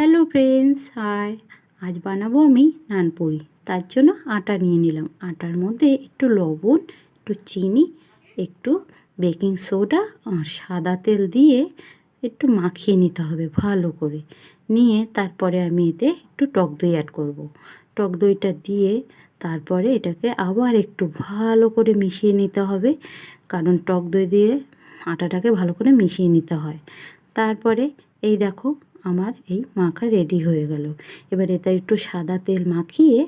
Hello friends, high. আজ বানাবো আমি নানপুরি। তার জন্য আটা নিয়ে নিলাম। আটার মধ্যে একটু লবণ, একটু চিনি, একটু বেকিং সোডা আর সাদা তেল দিয়ে একটু মাখিয়ে নিতে হবে ভালো করে। নিয়ে তারপরে আমি এতে একটু টক দই অ্যাড করব। টক দইটা দিয়ে তারপরে এটাকে আবার একটু ভালো করে মিশিয়ে নিতে হবে, কারণ টক দই দিয়ে আটাটাকে ভালো করে মিশিয়ে নিতে হয়। তারপরে এই দেখো, আমার এই মাখা রেডি হয়ে গেল। এবার এতে একটু সাদা তেল মাখিয়ে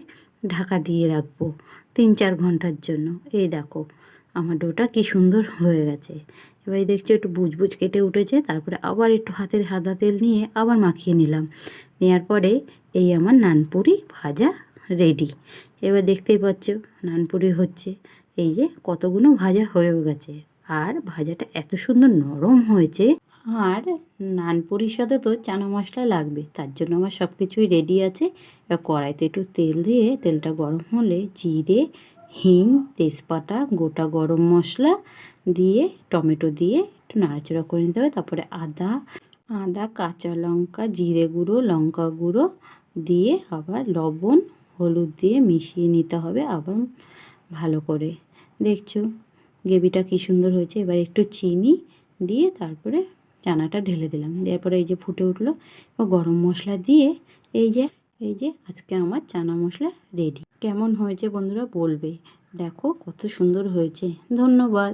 ঢাকা দিয়ে রাখবো 3-4 ঘন্টার জন্য। এই দেখো আমার ডোটা কি সুন্দর হয়ে গেছে। এবার দেখছো একটু বুজবুজ কেটে উঠেছে। তারপরে আবার একটু হাতে সাদা তেল নিয়ে আবার মাখিয়ে নিলাম। নেওয়ার পরে এই আমার নানপুরি ভাজা রেডি। এবার দেখতেই পাচ্ছ নানপুরি হচ্ছে। এই যে কতগুলো ভাজা হয়েও গেছে, আর ভাজাটা এত সুন্দর নরম হয়েছে। আর নানপুরির সাথে তো চানা মশলা লাগবে, তার জন্য আমার সব কিছুই রেডি আছে। এবার কড়াইতে একটু তেল দিয়ে তেলটা গরম হলে জিরে, হিং, তেজপাতা, গোটা গরম মশলা দিয়ে টমেটো দিয়ে একটু নাড়াচাড়া করে নিতে হবে। তারপরে আদা, কাঁচা লঙ্কা, জিরে গুঁড়ো, লঙ্কা গুঁড়ো দিয়ে আবার লবণ, হলুদ দিয়ে মিশিয়ে নিতে হবে আবার ভালো করে। দেখছো গ্রেভিটা কী সুন্দর হয়েছে। এবার একটু চিনি দিয়ে তারপরে চানাটা ঢেলে দিলাম। দেওয়ার পরে এই যে ফুটে উঠলো, গরম মশলা দিয়ে এই যে আজকে আমার চানা মশলা রেডি। কেমন হয়েছে বন্ধুরা বলবে। দেখো কত সুন্দর হয়েছে। ধন্যবাদ।